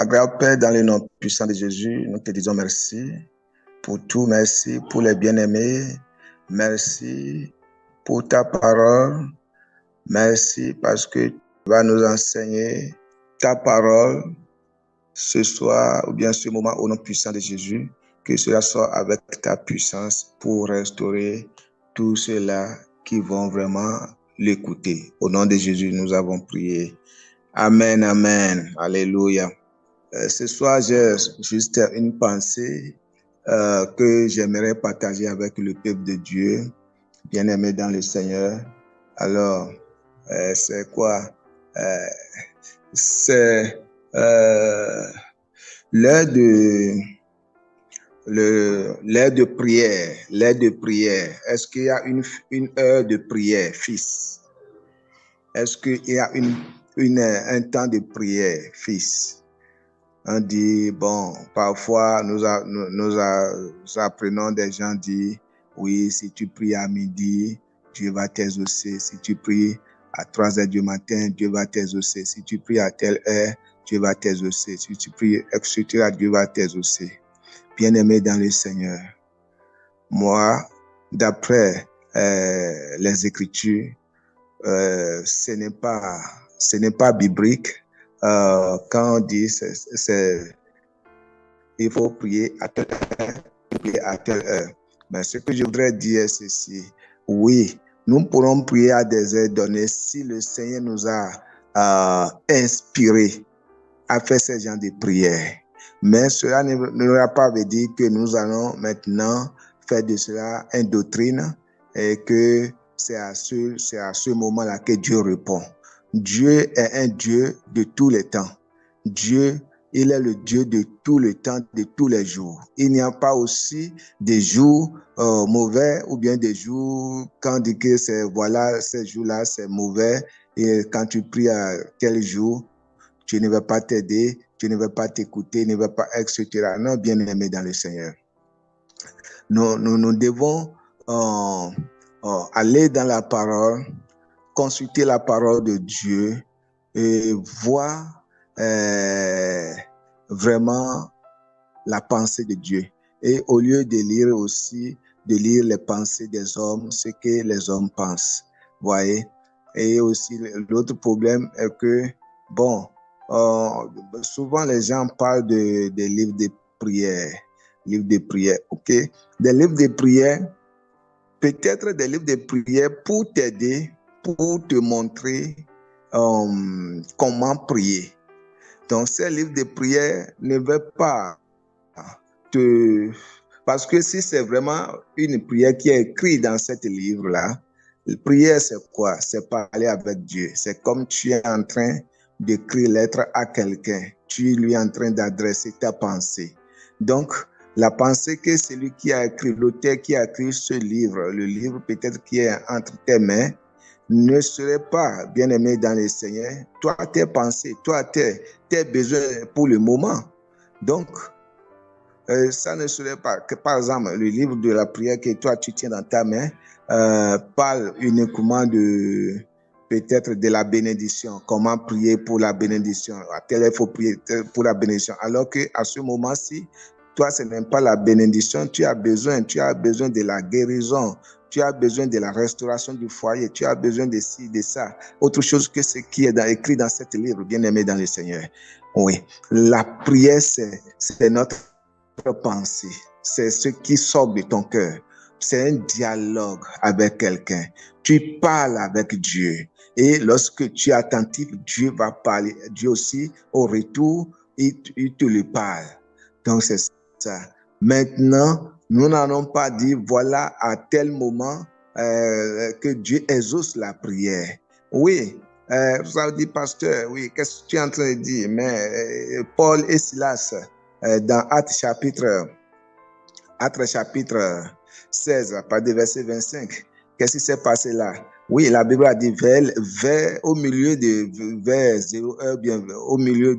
Agréable Père, dans le nom puissant de Jésus, nous te disons merci pour tout, merci pour les bien-aimés, merci pour ta parole, merci parce que tu vas nous enseigner ta parole ce soir ou bien ce moment au nom puissant de Jésus, que cela soit avec ta puissance pour restaurer tous ceux-là qui vont vraiment l'écouter. Au nom de Jésus, nous avons prié. Amen, amen, alléluia. Ce soir, j'ai juste une pensée que j'aimerais partager avec le peuple de Dieu, bien-aimé dans le Seigneur. Alors, c'est quoi? C'est l'heure de prière. L'heure de prière. Est-ce qu'il y a une heure de prière, fils? Est-ce qu'il y a un temps de prière, fils? On dit, bon, parfois nous apprenons des gens dire, oui, si tu pries à midi, Dieu va t'exaucer. Si tu pries à 3 heures du matin, Dieu va t'exaucer. Si tu pries à telle heure, Dieu va t'exaucer. Si tu pries, etc., Dieu va t'exaucer. Bien-aimé dans le Seigneur, moi, d'après les Écritures, ce n'est pas biblique. Quand on dit il faut prier à telle heure, prier à telle heure. Mais ce que je voudrais dire, c'est ceci. Oui, nous pourrons prier à des heures données si le Seigneur nous a inspiré à faire ce genre de prière. Mais cela ne va pas veut dire que nous allons maintenant faire de cela une doctrine et que c'est à ce moment-là que Dieu répond. Dieu est un Dieu de tous les temps. Dieu, il est le Dieu de tout le temps, de tous les jours. Il n'y a pas aussi des jours mauvais ou bien des jours quand on dit que voilà, ces jours-là, c'est mauvais. Et quand tu pries à tel jour, tu ne vas pas t'aider, tu ne vas pas t'écouter, ne vas pas, etc. Non, bien aimé dans le Seigneur. Nous devons aller dans la parole, consulter la parole de Dieu et voir vraiment la pensée de Dieu. Et au lieu de lire aussi, de lire les pensées des hommes, ce que les hommes pensent. Voyez? Et aussi, l'autre problème est que, bon, souvent les gens parlent des livres de prière. Livres de prière, ok? Des livres de prière, peut-être des livres de prière pour t'aider, pour te montrer comment prier. Donc, ces livres de prière ne veulent pas parce que si c'est vraiment une prière qui est écrite dans ce livre-là, la prière, c'est quoi? C'est parler avec Dieu. C'est comme tu es en train d'écrire lettre à quelqu'un. Tu lui es en train d'adresser ta pensée. Donc, la pensée que celui qui a écrit, l'auteur qui a écrit ce livre, le livre peut-être qui est entre tes mains, ne serait pas bien aimé dans le Seigneur. Toi, tes pensées, toi, tes besoins pour le moment. Donc, ça ne serait pas que, par exemple, le livre de la prière que toi tu tiens dans ta main parle uniquement de peut-être de la bénédiction, comment prier pour la bénédiction, à quelle heure il faut prier pour la bénédiction, alors que à ce moment-ci, toi ce n'est pas la bénédiction, tu as besoin de la guérison, tu as besoin de la restauration du foyer, tu as besoin de ci, de ça, autre chose que ce qui est écrit dans ce livre, bien aimé dans le Seigneur. Oui, la prière c'est notre pensée, c'est ce qui sort de ton cœur. C'est un dialogue avec quelqu'un. Tu parles avec Dieu. Et lorsque tu es attentif, Dieu va parler. Dieu aussi, au retour, il te le parle. Donc, c'est ça. Maintenant, nous n'allons pas dire, voilà, à tel moment que Dieu exauce la prière. Oui, vous avez dit, pasteur, oui, qu'est-ce que tu es en train de dire? Mais Paul et Silas, dans Actes chapitre 16, à partir du verset 25, qu'est-ce qui s'est passé là? Oui, la Bible a dit au milieu de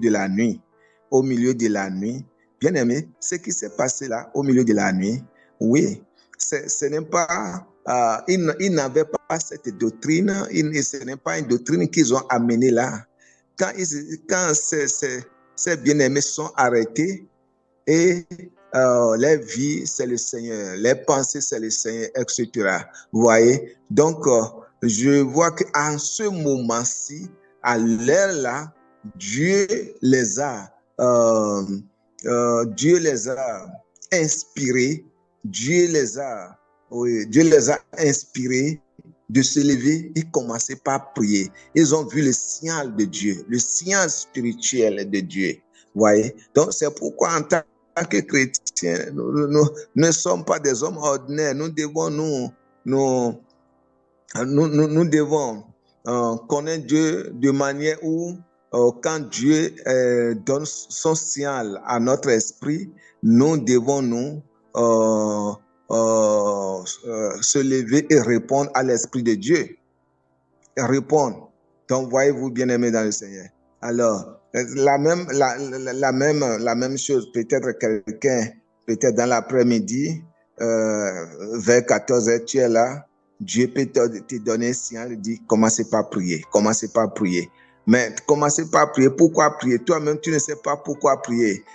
la nuit. Au milieu de la nuit. Bien aimé, ce qui s'est passé là, au milieu de la nuit, oui, ce n'est pas, ils n'avaient pas cette doctrine, ce n'est pas une doctrine qu'ils ont amenée là. Quand ces bien-aimés sont arrêtés et les vies, c'est le Seigneur, les pensées, c'est le Seigneur, etc. Vous voyez? Donc, je vois qu'en ce moment-ci, à l'heure-là, Dieu les a inspirés, Dieu les a inspirés de se lever et commencer par prier. Ils ont vu le signal de Dieu, le signal spirituel de Dieu. Vous voyez? Donc, c'est pourquoi en tant que chrétiens, nous ne sommes pas des hommes ordinaires. Nous devons nous devons connaître Dieu de manière où, quand Dieu donne son signal à notre esprit, nous devons se lever et répondre à l'esprit de Dieu. Répondre. Donc, voyez-vous, bien-aimés dans le Seigneur. Alors, la même chose, peut-être quelqu'un, peut-être dans l'après-midi, vers 14h, tu es là, Dieu peut te donner un signal, il dit, commencez par prier, commencez par prier. Mais commencez par prier. Pourquoi prier? Toi-même, tu ne sais pas pourquoi prier.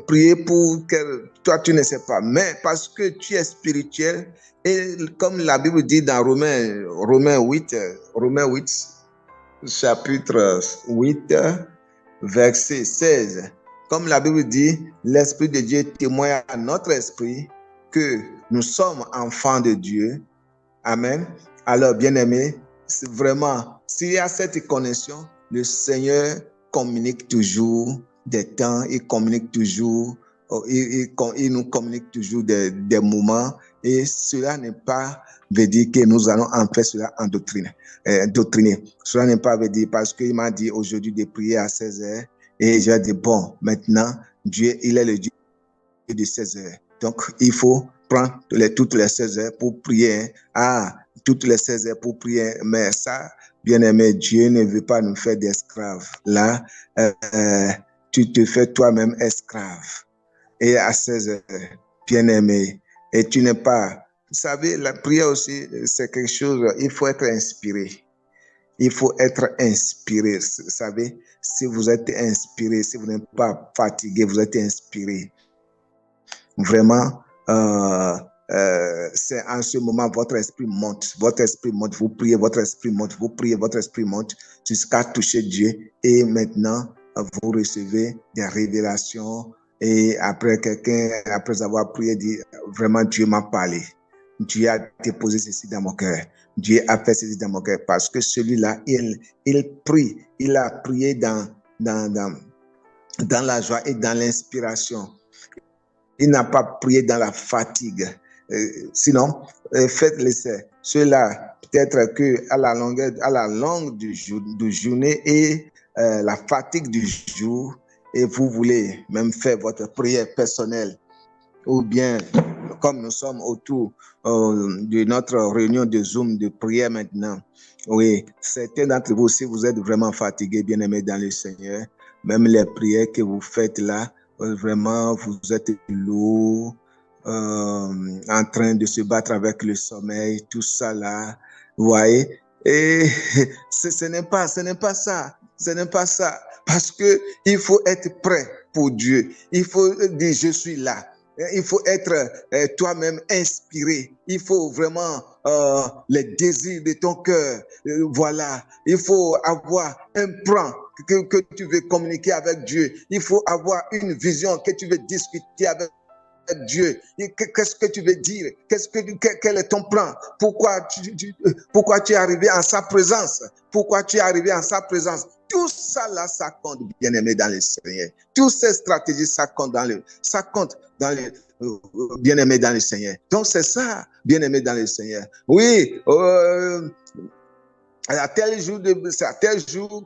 Prier pour que toi, tu ne sais pas. Mais parce que tu es spirituel, et comme la Bible dit dans Romains 8, chapitre 8, verset 16, comme la Bible dit, l'Esprit de Dieu témoigne à notre esprit que nous sommes enfants de Dieu. Amen. Alors, bien-aimés, c'est vraiment, s'il y a cette connexion, le Seigneur communique toujours des temps, il communique toujours, il nous communique toujours des moments, et cela n'est pas veut dire que nous allons en faire cela en doctriner. Cela n'est pas veut dire parce qu'il m'a dit aujourd'hui de prier à 16h, et j'ai dit, bon, maintenant, Dieu, il est le Dieu de 16h. Donc, il faut prendre toutes les 16 heures pour prier. Toutes les 16 heures pour prier. Mais ça, bien aimé, Dieu ne veut pas nous faire d'esclaves. Là, tu te fais toi-même esclave. Et à 16 heures, bien aimé, et tu n'es pas... Vous savez, la prière aussi, c'est quelque chose, il faut être inspiré. Il faut être inspiré. Vous savez, si vous êtes inspiré, si vous n'êtes pas fatigué, vous êtes inspiré. Vraiment, c'est en ce moment votre esprit monte, vous priez, votre esprit monte, vous priez, votre esprit monte jusqu'à toucher Dieu, et maintenant vous recevez des révélations, et après avoir prié, dit vraiment Dieu m'a parlé, Dieu a déposé ceci dans mon cœur, Dieu a fait ceci dans mon cœur, parce que celui-là il prie, il a prié dans la joie et dans l'inspiration. Il n'a pas prié dans la fatigue. Sinon, faites l'essai. Cela, peut-être qu'à la longue du journée et la fatigue du jour, et vous voulez même faire votre prière personnelle, ou bien, comme nous sommes autour de notre réunion de Zoom de prière maintenant, oui, certains d'entre vous, si vous êtes vraiment fatigués, bien-aimés dans le Seigneur, même les prières que vous faites là, vraiment, vous êtes lourd, en train de se battre avec le sommeil, tout ça là, vous voyez. Et ce n'est pas ça. Parce que il faut être prêt pour Dieu. Il faut dire, je suis là. Il faut être toi-même inspiré. Il faut vraiment les désirs de ton cœur. Voilà. Il faut avoir un plan que tu veux communiquer avec Dieu. Il faut avoir une vision que tu veux discuter avec Dieu. Qu'est-ce que tu veux dire? Quel est ton plan? Pourquoi tu es arrivé en sa présence? Pourquoi tu es arrivé en sa présence? Tout ça là, ça compte, bien-aimé dans le Seigneur. Toutes ces stratégies, ça compte dans le bien-aimé dans le Seigneur. Donc c'est ça, bien-aimé dans le Seigneur. Oui, à tel jour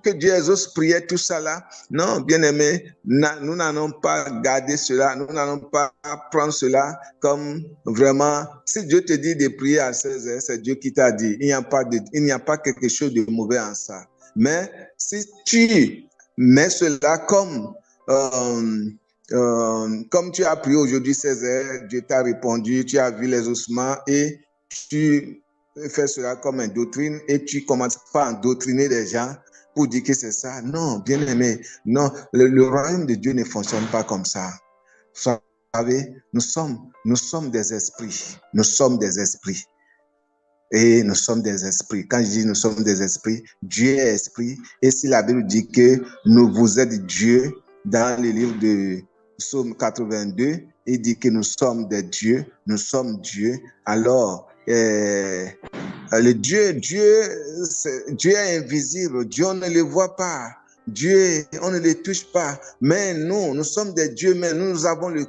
que Jésus priait tout ça là. Non, bien-aimé, nous n'allons pas garder cela, nous n'allons pas prendre cela comme vraiment. Si Dieu te dit de prier à 16 heures, c'est Dieu qui t'a dit. Il n'y a pas quelque chose de mauvais en ça. Mais si tu mets cela comme tu as prié aujourd'hui 16 heures, Dieu t'a répondu, tu as vu les ossements et tu fais cela comme une doctrine et tu commences pas à endoctriner les gens, pour dire que c'est ça. Non, bien aimé, non, le royaume de Dieu ne fonctionne pas comme ça. Vous savez, nous sommes des esprits. Nous sommes des esprits. Et nous sommes des esprits. Quand je dis nous sommes des esprits, Dieu est esprit. Et si la Bible dit que vous êtes Dieu, dans le livre de Psaume 82, il dit que nous sommes des dieux, nous sommes Dieu. Alors, le Dieu est invisible. Dieu, on ne le voit pas. Dieu, on ne le touche pas. Mais nous sommes des dieux, mais nous avons le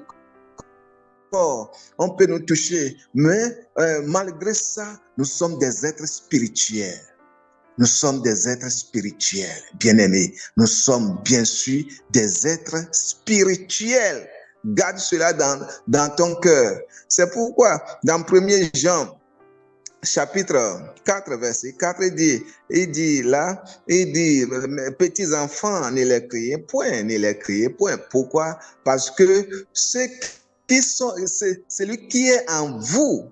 corps. On peut nous toucher. Mais malgré ça, nous sommes des êtres spirituels. Nous sommes des êtres spirituels, bien-aimés. Nous sommes bien sûr des êtres spirituels. Garde cela dans ton cœur. C'est pourquoi, dans 1 Jean, chapitre 4, verset 4, il dit là, petits enfants, ne les criez point, ne les criez point. Pourquoi? Parce que celui qui est en vous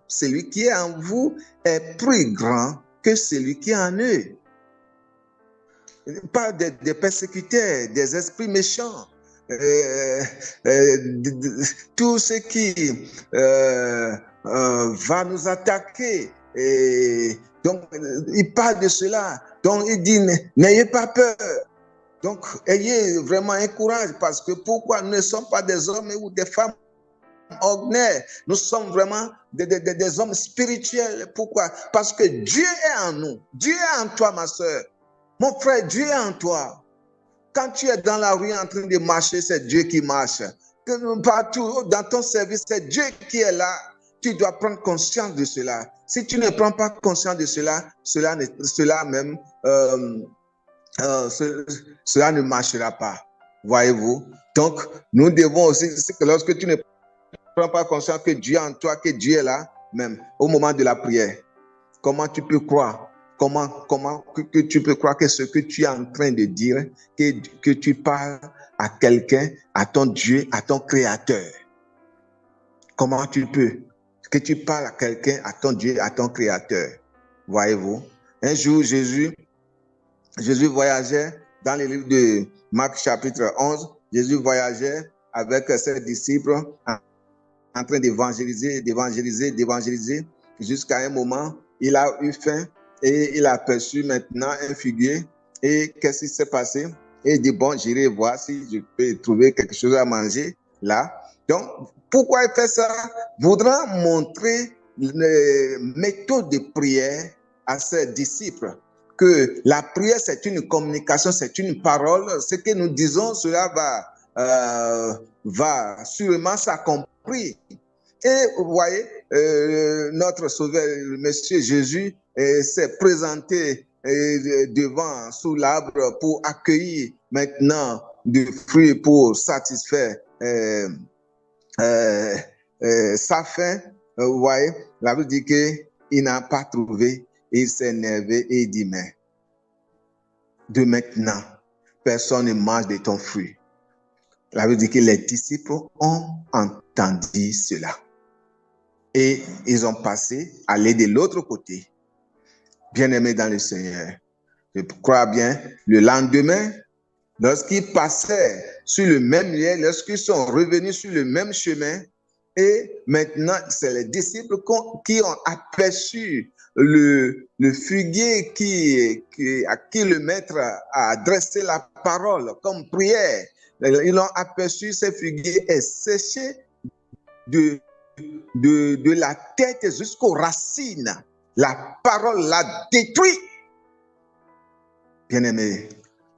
est plus grand que celui qui est en eux. Pas des persécuteurs, des esprits méchants. Tout ce qui va nous attaquer. Et donc, il parle de cela. Donc, il dit, n'ayez pas peur. Donc, ayez vraiment un courage parce que pourquoi nous ne sommes pas des hommes ou des femmes ordinaires. Nous sommes vraiment des hommes spirituels. Pourquoi? Parce que Dieu est en nous. Dieu est en toi, ma soeur. Mon frère, Dieu est en toi. Quand tu es dans la rue en train de marcher, c'est Dieu qui marche. Partout, dans ton service, c'est Dieu qui est là. Tu dois prendre conscience de cela. Si tu ne prends pas conscience de cela, cela ne marchera pas. Voyez-vous? Donc, nous devons aussi, que lorsque tu ne prends pas conscience que Dieu est en toi, que Dieu est là, même au moment de la prière, comment tu peux croire? Comment que tu peux croire que ce que tu es en train de dire, que tu parles à quelqu'un, à ton Dieu, à ton Créateur? Comment tu peux que tu parles à quelqu'un, à ton Dieu, à ton Créateur? Voyez-vous? Un jour, Jésus voyageait dans le livre de Marc chapitre 11. Jésus voyageait avec ses disciples en train d'évangéliser, jusqu'à un moment, il a eu faim et il a aperçu maintenant un figuier. Et qu'est-ce qui s'est passé? Et il dit, bon, j'irai voir si je peux trouver quelque chose à manger là. Donc, pourquoi il fait ça? Voudrant montrer une méthode de prière à ses disciples. Que la prière, c'est une communication, c'est une parole. Ce que nous disons, cela va sûrement s'accomplir. Et vous voyez, notre sauveur, Monsieur Jésus, s'est présenté devant, sous l'arbre, pour accueillir maintenant du fruit pour satisfaire sa faim. Vous voyez, la Bible dit qu'il n'a pas trouvé, il s'est énervé et il dit, mais de maintenant, personne ne mange de ton fruit. La Bible dit que les disciples ont entendu cela. Et ils ont passé à aller de l'autre côté. Bien-aimés dans le Seigneur, je crois bien, le lendemain, lorsqu'ils passaient sur le même lieu, lorsqu'ils sont revenus sur le même chemin, et maintenant, c'est les disciples qui ont aperçu le figuier à qui le maître a adressé la parole comme prière. Ils ont aperçu ce figuier est séché de la tête jusqu'aux racines. La parole l'a détruit. Bien-aimé,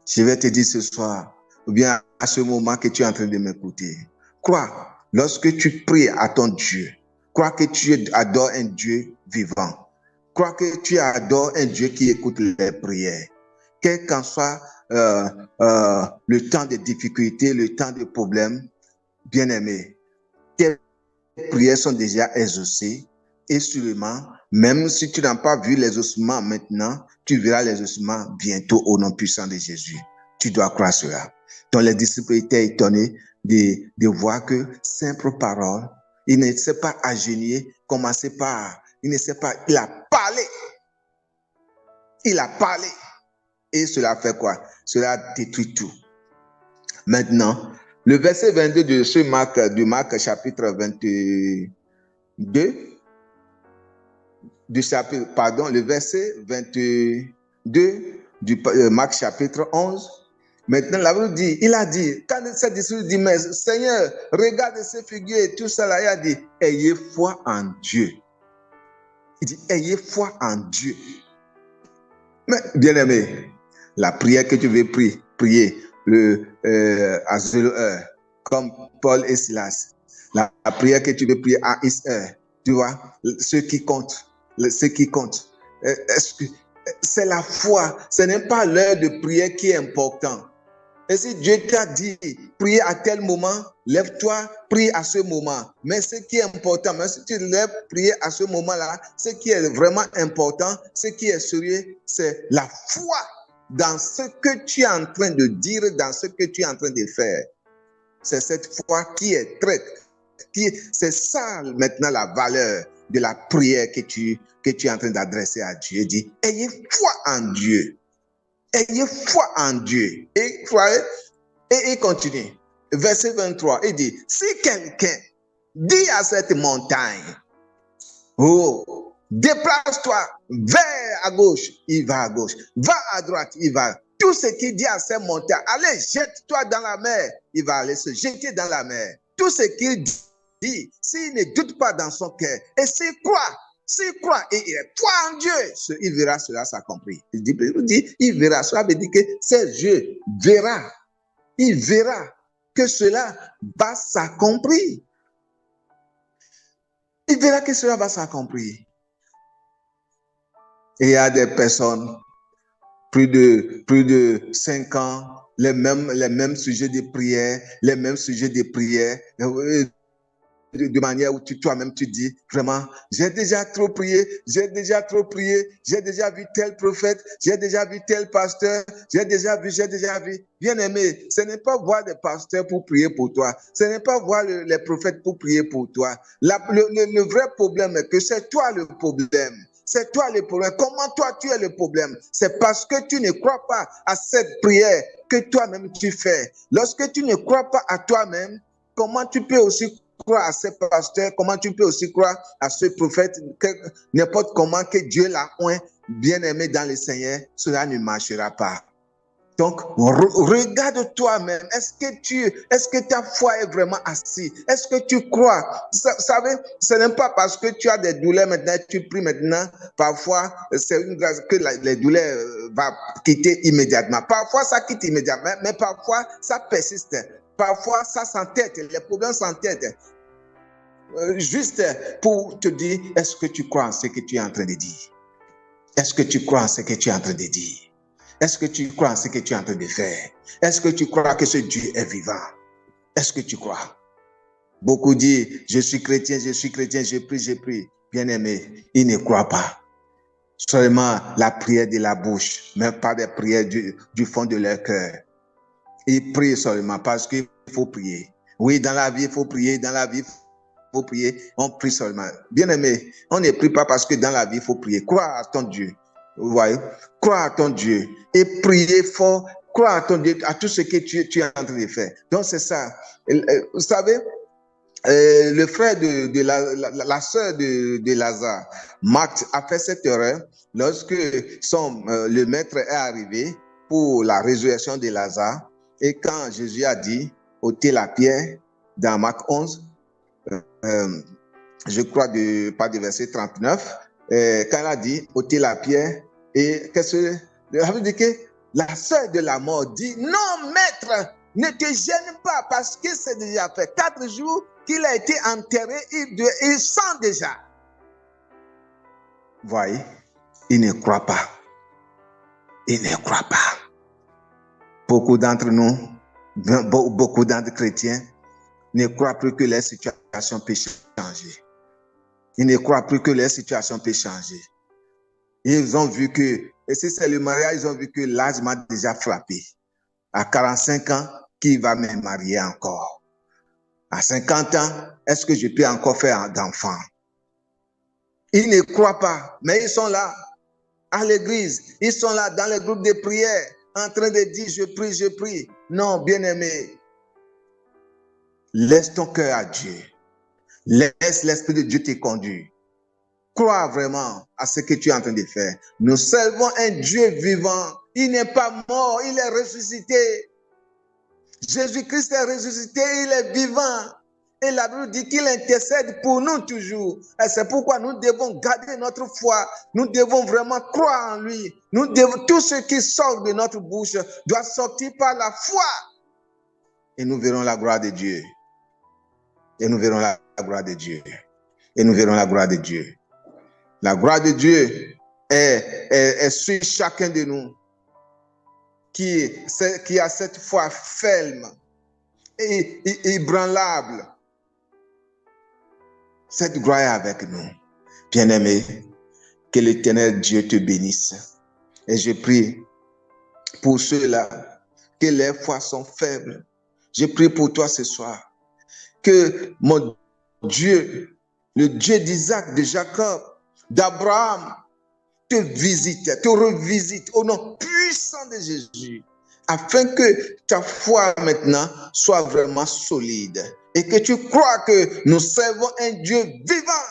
je vais te dire ce soir, ou bien à ce moment que tu es en train de m'écouter, crois, lorsque tu pries à ton Dieu, crois que tu adores un Dieu vivant. Crois que tu adores un Dieu qui écoute les prières. Quel qu'en soit le temps de difficulté, le temps de problème, bien-aimé, tes prières sont déjà exaucées et sûrement, même si tu n'as pas vu les ossements maintenant, tu verras les ossements bientôt au nom puissant de Jésus. Tu dois croire cela. Donc les disciples étaient étonnés de voir que simple parole, il ne s'est pas agenouillé, il ne sait pas, il a parlé. Il a parlé. Et cela fait quoi? Cela détruit tout. Maintenant, le verset 22 de Marc chapitre 22, le verset 22 du Marc chapitre 11. Maintenant, la Bible dit, il a dit, quand ses disciples disent, mais Seigneur, regarde ces figures et tout ça là, il a dit, ayez foi en Dieu. Il dit, ayez foi en Dieu. Mais, bien aimé, la prière que tu veux prier, comme Paul et Silas, la prière que tu veux prier à Israël, tu vois, ce qui compte, c'est la foi, ce n'est pas l'heure de prière qui est important. Et si Dieu t'a dit, prie à tel moment, lève-toi, prie à ce moment. Mais ce qui est important, même si tu lèves, prier à ce moment-là, ce qui est vraiment important, ce qui est sérieux, c'est la foi dans ce que tu es en train de dire, dans ce que tu es en train de faire. C'est cette foi qui est c'est ça maintenant la valeur de la prière que tu es en train d'adresser à Dieu. Il dit, ayez foi en Dieu. Ayez foi en Dieu. Et il continue. Verset 23, il dit, si quelqu'un dit à cette montagne, oh, déplace-toi vers à gauche, il va à gauche. Va à droite, il va. Tout ce qu'il dit à cette montagne, allez, jette-toi dans la mer, il va aller se jeter dans la mer. Tout ce qu'il dit, s'il ne doute pas dans son cœur, et s'il croit et il croit en Dieu, il verra cela s'accomplir. Il dit, il verra. Cela veut dire que c'est Dieu verra. Il verra que cela va s'accomplir. Il verra que cela va s'accomplir. Et il y a des personnes, plus de 5 ans, les mêmes sujets de prière, de manière où toi-même tu dis, vraiment, j'ai déjà trop prié, j'ai déjà vu tel prophète, j'ai déjà vu tel pasteur, j'ai déjà vu. Bien aimé, ce n'est pas voir des pasteurs pour prier pour toi, ce n'est pas voir les prophètes pour prier pour toi. Le vrai problème est que c'est toi le problème. C'est toi le problème. Comment toi tu es le problème? C'est parce que tu ne crois pas à cette prière que toi-même tu fais. Lorsque tu ne crois pas à toi-même, comment tu peux aussi croire à ce pasteur, comment tu peux aussi croire à ce prophète, n'importe comment que Dieu l'a oint, bien aimé dans le Seigneur, cela ne marchera pas. Donc, regarde toi-même. Est-ce que ta foi est vraiment assise? Est-ce que tu crois? Vous savez, ce n'est pas parce que tu as des douleurs maintenant, tu pries maintenant. Parfois, c'est une grâce que les douleurs vont quitter immédiatement. Parfois, ça quitte immédiatement, mais parfois, ça persiste. Parfois, ça s'entête, les problèmes s'entêtent. Juste pour te dire, est-ce que tu crois en ce que tu es en train de dire? Est-ce que tu crois en ce que tu es en train de dire? Est-ce que tu crois en ce que tu es en train de faire? Est-ce que tu crois que ce Dieu est vivant? Est-ce que tu crois? Beaucoup disent, je suis chrétien, je prie. Bien aimé, ils ne croient pas. Seulement la prière de la bouche, mais pas des prières du fond de leur cœur. Ils prient seulement parce qu'il faut prier. Oui, dans la vie, il faut prier. Dans la vie, il faut prier. On prie seulement. Bien aimé, on ne prie pas parce que dans la vie, il faut prier. Crois à ton Dieu. Vous voyez? Crois à ton Dieu. Et prier fort. Crois à ton Dieu, à tout ce que tu es en train de faire. Donc, c'est ça. Vous savez, le frère la sœur de Lazare, Marthe, a fait cette erreur lorsque le maître est arrivé pour la résurrection de Lazare. Et quand Jésus a dit, ôtez la pierre, dans Marc 11, je crois pas du verset 39, quand elle a dit, ôtez la pierre, et qu'est-ce que ça veut dire que la sœur de la mort dit, non maître, ne te gêne pas parce que c'est déjà fait 4 jours qu'il a été enterré, il sent déjà. Voyez, il ne croit pas. Il ne croit pas. Beaucoup d'entre nous, beaucoup d'entre chrétiens, ne croient plus que leur situation peut changer. Ils ne croient plus que leur situation peut changer. Ils ont vu que, et si c'est le mariage, ils ont vu que l'âge m'a déjà frappé. À 45 ans, qui va me marier encore? À 50 ans, est-ce que je peux encore faire d'enfant? Ils ne croient pas, mais ils sont là. à l'église. Ils sont là dans les groupes de prière, en train de dire je prie, je prie. Non, bien-aimé, laisse ton cœur à Dieu. Laisse l'Esprit de Dieu te conduire. Crois vraiment à ce que tu es en train de faire. Nous servons un Dieu vivant. Il n'est pas mort, il est ressuscité. Jésus-Christ est ressuscité, il est vivant. Et la Bible dit qu'il intercède pour nous toujours. Et c'est pourquoi nous devons garder notre foi. Nous devons vraiment croire en lui. Tout ce qui sort de notre bouche doit sortir par la foi. Et nous verrons la gloire de Dieu. Et nous verrons la gloire de Dieu. Et nous verrons la gloire de Dieu. La gloire de Dieu est sur chacun de nous qui a cette foi ferme et ébranlable. Cette gloire est avec nous. Bien-aimé, que l'Éternel Dieu te bénisse. Et je prie pour ceux-là que leurs foi sont faibles. Je prie pour toi ce soir. Que mon Dieu, le Dieu d'Isaac, de Jacob, d'Abraham, te visite, te revisite au nom puissant de Jésus, afin que ta foi maintenant soit vraiment solide et que tu crois que nous servons un Dieu vivant,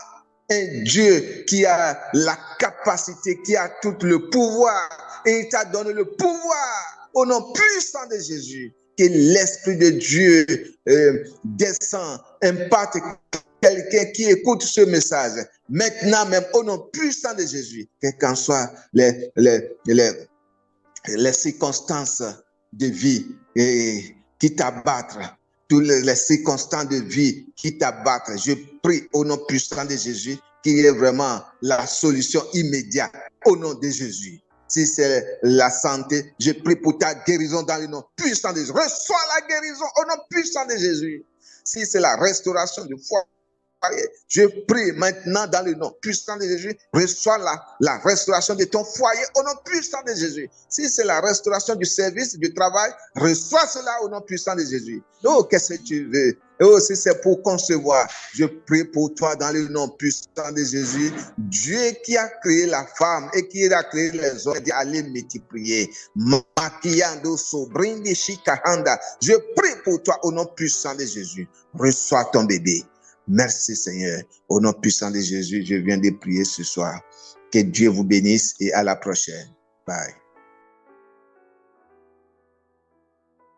un Dieu qui a la capacité, qui a tout le pouvoir, et il t'a donné le pouvoir au nom puissant de Jésus. Que l'Esprit de Dieu descend, impacte quelqu'un qui écoute ce message, maintenant même au nom puissant de Jésus, quelles qu'en soient les circonstances de vie qui t'abattent, toutes les circonstances de vie qui t'abattent, je prie au nom puissant de Jésus qu'il y ait vraiment la solution immédiate au nom de Jésus. Si c'est la santé, je prie pour ta guérison dans le nom puissant de Jésus. Reçois la guérison au nom puissant de Jésus. Si c'est la restauration du foie, je prie maintenant dans le nom puissant de Jésus, reçois la restauration de ton foyer au nom puissant de Jésus. Si c'est la restauration du service, du travail, reçois cela au nom puissant de Jésus. Oh, qu'est-ce que tu veux? Oh, si c'est pour concevoir, je prie pour toi dans le nom puissant de Jésus. Dieu qui a créé la femme et qui a créé les hommes, dit allez multiplier. Maquillando sobrindi shikahanda. Je prie pour toi au nom puissant de Jésus. Reçois ton bébé. Merci Seigneur. Au nom puissant de Jésus, je viens de prier ce soir. Que Dieu vous bénisse et à la prochaine. Bye.